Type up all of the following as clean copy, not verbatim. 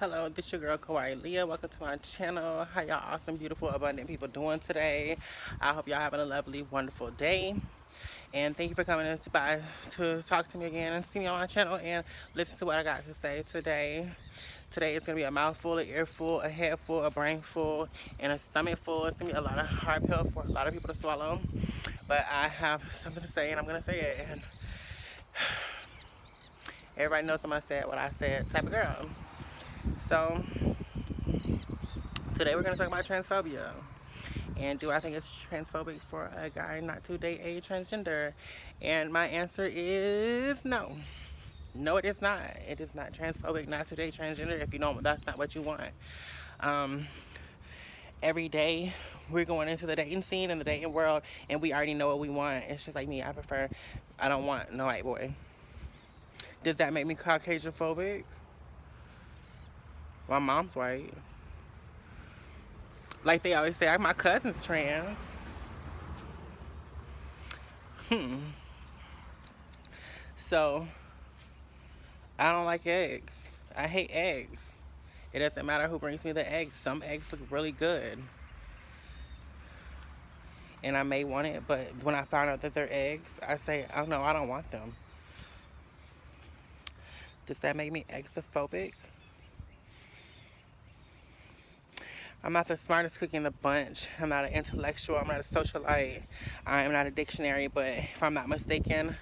Hello, this your girl Kawaiilea7. Welcome to my channel. How y'all awesome, beautiful, abundant people doing today? I hope y'all having a lovely, wonderful day. And thank you for coming in to talk to me again and see me on my channel and listen to what I got to say today. Today is going to be a mouthful, an earful, a head full, a brain full, and a stomach full. It's going to be a lot of hard pill for a lot of people to swallow. But I have something to say and I'm going to say it. And everybody knows I'm going to say it, what I said type of girl. So today we're going to talk about transphobia. And do I think it's transphobic for a guy not to date a transgender? And my answer is no. No, it is not. It is not transphobic not to date transgender if you don't, that's not what you want. Every day we're going into the dating scene and the dating world and we already know what we want. It's just like me. I don't want no white boy. Does that make me Caucasian phobic? My mom's white. Like they always say, my cousin's trans. So, I don't like eggs. I hate eggs. It doesn't matter who brings me the eggs. Some eggs look really good. And I may want it, but when I find out that they're eggs, I say, oh no, I don't want them. Does that make me exophobic? I'm not the smartest cookie in the bunch. I'm not an intellectual. I'm not a socialite. I am not a dictionary, but if I'm not mistaken,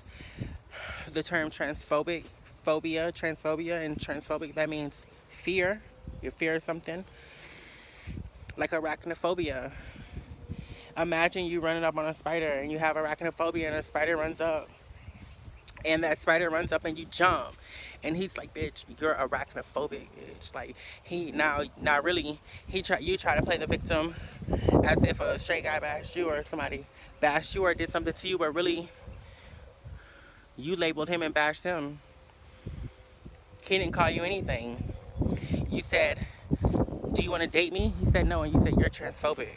the term transphobic, transphobia, and transphobic, that means fear. You fear something. Like arachnophobia. Imagine you running up on a spider and you have arachnophobia and a spider runs up. And that spider runs up and you jump. And he's like, bitch, you're arachnophobic, bitch. Like, you try to play the victim as if a straight guy bashed you or somebody bashed you or did something to you, but really, you labeled him and bashed him. He didn't call you anything. You said, do you want to date me? He said no, and you said you're transphobic.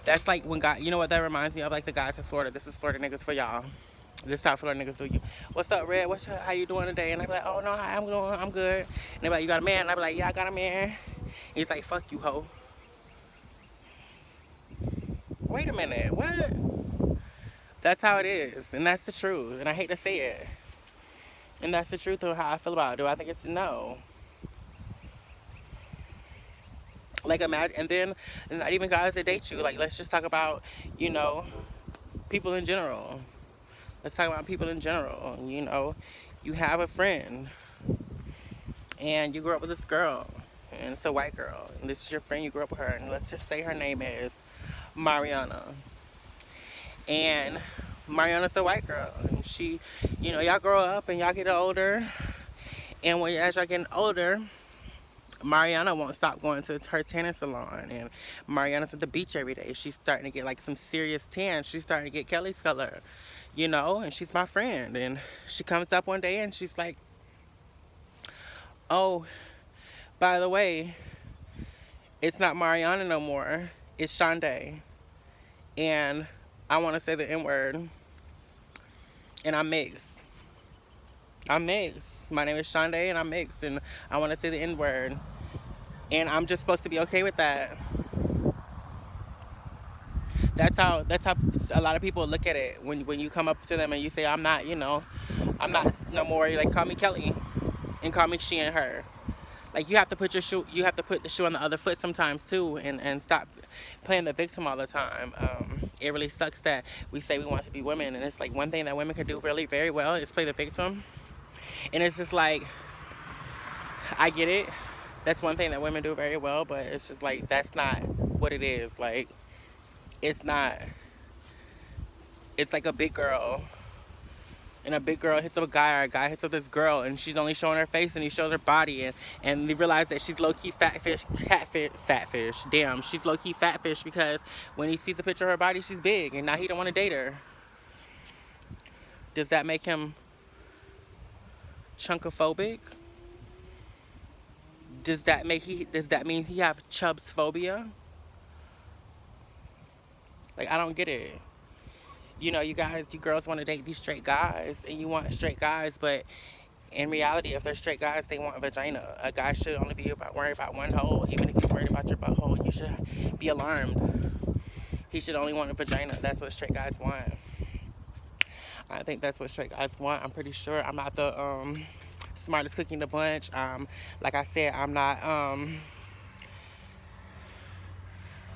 That's like when you know what that reminds me of? Like the guys in Florida. This is Florida niggas for y'all. This is how Florida niggas do you. What's up, Red? How you doing today? And I be like, oh no, hi, I'm good. And they be like, you got a man? And I be like, yeah, I got a man. And he's like, fuck you, hoe. Wait a minute, what? That's how it is, and that's the truth. And I hate to say it. And that's the truth of how I feel about it. Do I think it's no? Like imagine, and then not even guys that date you. Like let's just talk about, you know, people in general. Let's talk about people in general. You know, you have a friend and you grew up with this girl and it's a white girl and this is your friend, you grew up with her, and let's just say her name is Mariana. And Mariana's the white girl and she, you know, y'all grow up and y'all get older, and as y'all getting older, Mariana won't stop going to her tanning salon, and Mariana's at the beach every day. She's starting to get like some serious tan. She's starting to get Kelly's color, you know, and she's my friend. And she comes up one day and she's like, oh, by the way, it's not Mariana no more. It's Shonday. And I want to say the N-word. And I'm mixed. I'm mixed. My name is Shonday and I'm mixed. And I want to say the N-word. And I'm just supposed to be okay with that. That's how a lot of people look at it when you come up to them and you say, I'm not, you know, I'm not no more. You're like, call me Kelly and call me she and her. Like you have to put the shoe on the other foot sometimes too, and stop playing the victim all the time. It really sucks that we say we want to be women, and it's like one thing that women can do really very well is play the victim. And it's just like, I get it. That's one thing that women do very well, but it's just like, that's not what it is. Like, it's not. It's like a big girl. And a big girl hits up a guy, or a guy hits up this girl, and she's only showing her face and he shows her body, and they realize that she's low-key fatfish. Damn, she's low-key fatfish because when he sees a picture of her body, she's big, and now he don't want to date her. Does that make him chunkophobic? Does that mean he have chubs phobia? Like, I don't get it. You know, you girls want to date these straight guys, and you want straight guys, but In reality, if they're straight guys, they want a vagina. A guy should only be worried about one hole. Even if he's worried about your butthole, you should be alarmed. He should only want a vagina. That's what straight guys want. I think that's what straight guys want. I'm pretty sure I'm not the smartest cookie in the bunch. Like I said, I'm not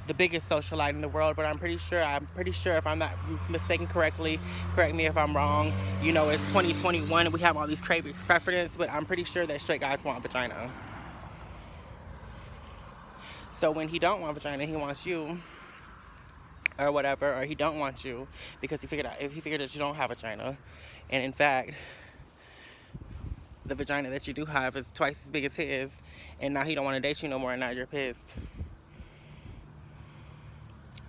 the biggest socialite in the world, but I'm pretty sure if I'm not mistaken correctly, correct me if I'm wrong, you know, it's 2021 and we have all these crazy preferences, but I'm pretty sure that straight guys want vagina. So when he don't want vagina, he wants you or whatever, or he don't want you because he figured that you don't have a vagina, and in fact the vagina that you do have is twice as big as his, and now he don't want to date you no more, and now you're pissed.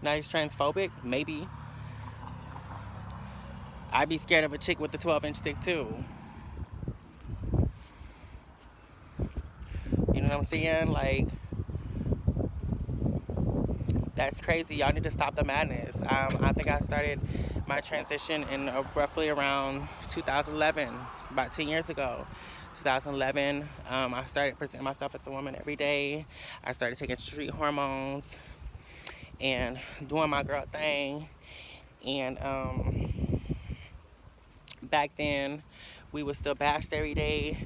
Now he's transphobic? Maybe. I'd be scared of a chick with the 12-inch dick too. You know what I'm saying? Like, that's crazy. Y'all need to stop the madness. I think I started my transition in roughly around 2011, about 10 years ago. 2011, I started presenting myself as a woman every day. I started taking street hormones and doing my girl thing. And back then, we was still bashed every day,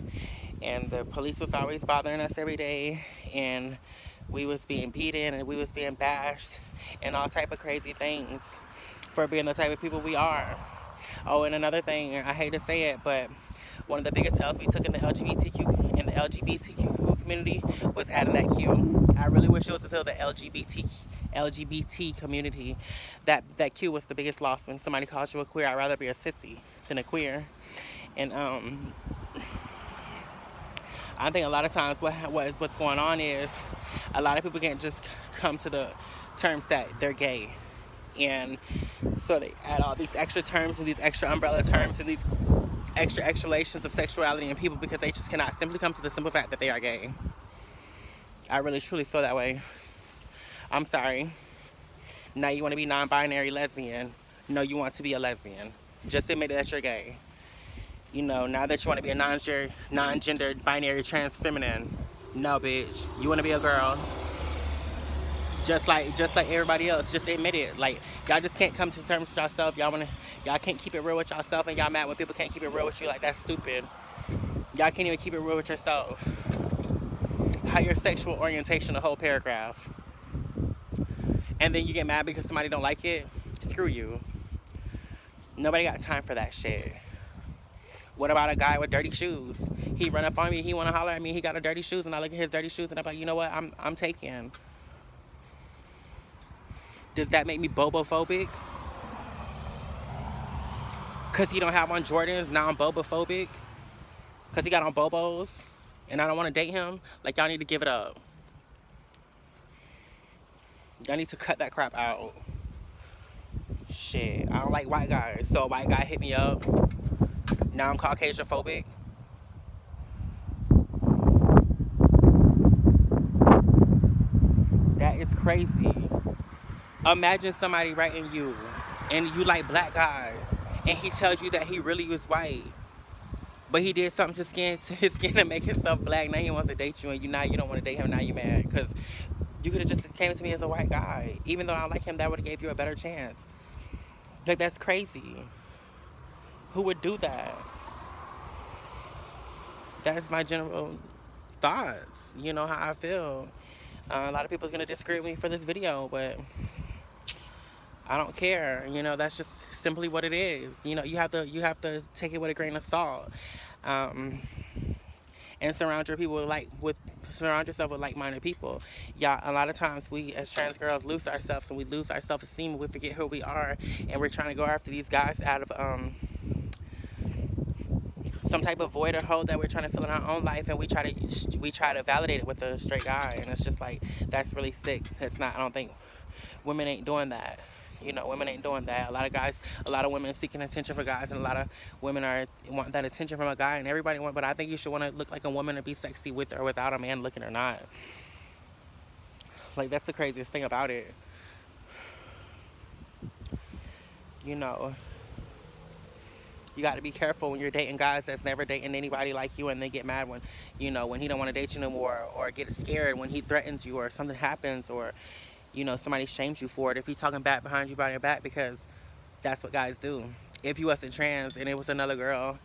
and the police was always bothering us every day, and we was being beaten, and we was being bashed, and all type of crazy things for being the type of people we are. Oh, and another thing, I hate to say it, but one of the biggest L's we took in the LGBTQ community was adding that Q. I really wish it was until the LGBT community that Q was the biggest loss. When somebody calls you a queer, I'd rather be a sissy than a queer. And I think a lot of times what's going on is a lot of people can't just come to the terms that they're gay, and so they add all these extra terms and these extra umbrella terms and these extra exhalations of sexuality in people because they just cannot simply come to the simple fact that they are gay. I really truly feel that way. I'm sorry. Now you want to be non-binary lesbian. No, you want to be a lesbian. Just admit that you're gay. You know, now that you want to be a non-gendered binary trans feminine. No, bitch. You want to be a girl. Just like everybody else. Just admit it. Like, y'all just can't come to terms with yourself. Y'all can't keep it real with yourself, and y'all mad when people can't keep it real with you. Like, that's stupid. Y'all can't even keep it real with yourself. How your sexual orientation, a whole paragraph. And then you get mad because somebody don't like it. Screw you. Nobody got time for that shit. What about a guy with dirty shoes? He run up on me, he want to holler at me, he got a dirty shoes, and I look at his dirty shoes, and I'm like, you know what, I'm taken. Does that make me bobophobic? Because he don't have on Jordans, now I'm bobophobic? Because he got on bobos, and I don't want to date him? Like, y'all need to give it up. Y'all need to cut that crap out. Shit, I don't like white guys, so a white guy hit me up. Now I'm Caucasian phobic. That is crazy. Imagine somebody writing you, and you like black guys, and he tells you that he really was white, but he did something to his skin to make himself black. Now he wants to date you, and you don't want to date him. Now you mad because you could have just came to me as a white guy. Even though I like him, that would have gave you a better chance. Like, that's crazy. Who would do that? That's my general thoughts. You know how I feel. A lot of people's gonna disagree with me for this video, but I don't care. You know, that's just simply what it is. You know, you have to take it with a grain of salt, and surround yourself with like-minded people. Yeah, a lot of times we as trans girls lose ourselves, and we lose our self-esteem, and we forget who we are, and we're trying to go after these guys out of some type of void or hole that we're trying to fill in our own life, and we try to validate it with a straight guy, and it's just like, that's really sick. It's not. I don't think women ain't doing that. You know, women ain't doing that. A lot of women seeking attention for guys, and a lot of women want that attention from a guy, and everybody want. But I think you should want to look like a woman and be sexy with or without a man looking or not. Like, that's the craziest thing about it. You know. You got to be careful when you're dating guys that's never dating anybody like you, and they get mad when, you know, when he don't want to date you no more, or get scared when he threatens you, or something happens, or, you know, somebody shames you for it. If he's talking bad behind you, behind your back, because that's what guys do. If you wasn't trans and it was another girl,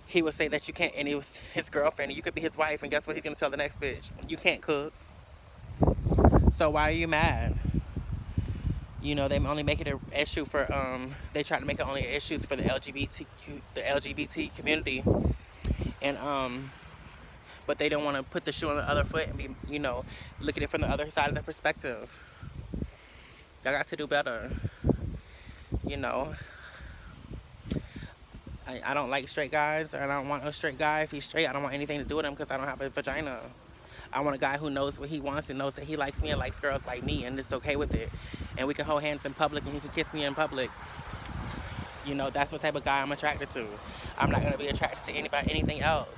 he would say that you can't, and it was his girlfriend, and you could be his wife, and guess what he's gonna tell the next bitch? You can't cook. So why are you mad? You know, they only make it an issue for, they try to make it only issues for the LGBT community. And, but they don't want to put the shoe on the other foot and be, you know, look at it from the other side of the perspective. Y'all got to do better. You know, I don't like straight guys, and I don't want a straight guy. If he's straight, I don't want anything to do with him because I don't have a vagina. I want a guy who knows what he wants and knows that he likes me and likes girls like me, and is okay with it. And we can hold hands in public, and he can kiss me in public. You know, that's what type of guy I'm attracted to. I'm not going to be attracted to anything else.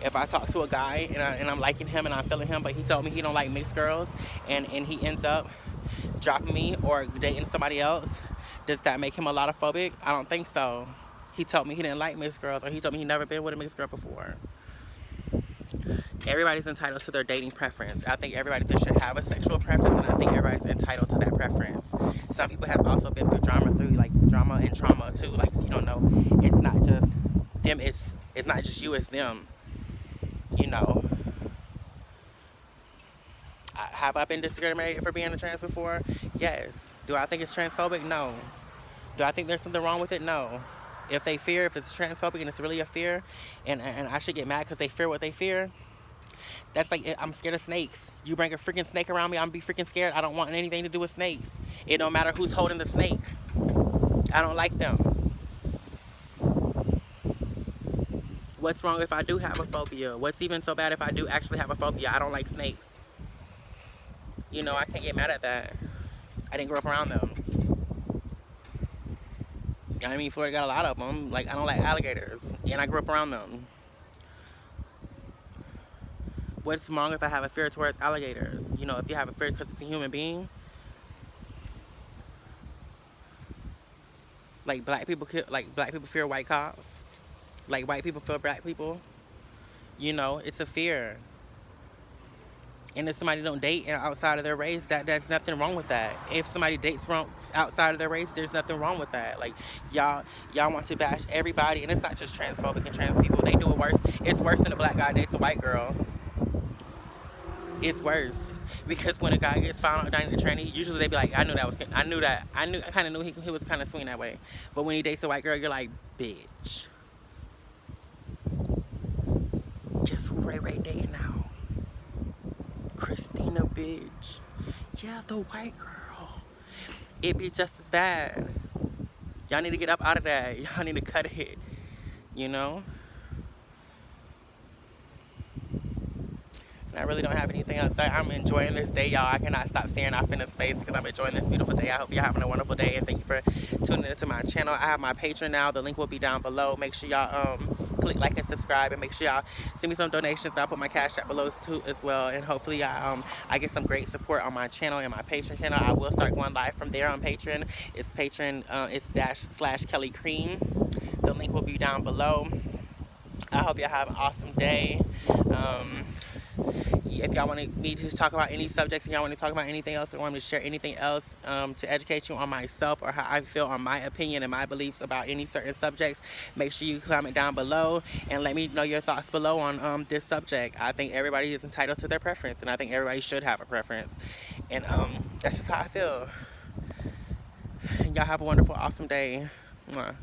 If I talk to a guy and I'm liking him and I'm feeling him, but he told me he don't like mixed girls, and he ends up dropping me or dating somebody else, does that make him a lot of phobic? I don't think so. He told me he didn't like mixed girls, or he told me he never been with a mixed girl before. Everybody's entitled to their dating preference. I think everybody should have a sexual preference, and I think everybody's entitled to that preference. Some people have also been through drama and trauma too. Like, you don't know, it's not just them, it's not just you, it's them. You know. Have I been discriminated for being a trans before? Yes. Do I think it's transphobic? No. Do I think there's something wrong with it? No. If they fear, if it's transphobic and it's really a fear, and I should get mad because they fear what they fear, that's like, I'm scared of snakes. You bring a freaking snake around me, I'm gonna be freaking scared. I don't want anything to do with snakes. It don't matter who's holding the snake. I don't like them. What's wrong if I do have a phobia? What's even so bad if I do actually have a phobia? I don't like snakes. You know, I can't get mad at that. I didn't grow up around them. I mean, Florida got a lot of them. Like, I don't like alligators, and I grew up around them. What's wrong if I have a fear towards alligators? You know, if you have a fear because it's a human being. Like black people fear white cops. Like white people fear black people. You know, it's a fear. And if somebody don't date outside of their race, there's nothing wrong with that. If somebody dates outside of their race, there's nothing wrong with that. Like, y'all want to bash everybody, and it's not just transphobic and trans people. They do it worse. It's worse than a black guy dates a white girl. It's worse. Because when a guy gets found out dining the tranny, usually they be like, I kind of knew he was kind of swinging that way. But when he dates a white girl, you're like, bitch. Guess who Ray dating now? Christina, bitch. Yeah, the white girl. It be just as bad. Y'all need to get up out of that. Y'all need to cut it. You know? And I really don't have anything else to say. I'm enjoying this day, y'all. I cannot stop staring off into space because I'm enjoying this beautiful day. I hope you're having a wonderful day, and thank you for tuning into my channel. I have my Patreon now. The link will be down below. Make sure y'all click like and subscribe, and make sure y'all send me some donations. I'll put my cash app below too as well, and hopefully I get some great support on my channel and my Patreon channel. I will start going live from there on Patreon. It's Patreon, it's /Kelly Cream. The link will be down below. I hope y'all have an awesome day. If y'all want me to talk about any subjects, and y'all want to talk about anything else, or want me to share anything else to educate you on myself or how I feel on my opinion and my beliefs about any certain subjects, make sure you comment down below and let me know your thoughts below on this subject. I think everybody is entitled to their preference, and I think everybody should have a preference. And that's just how I feel. Y'all have a wonderful, awesome day. Mwah.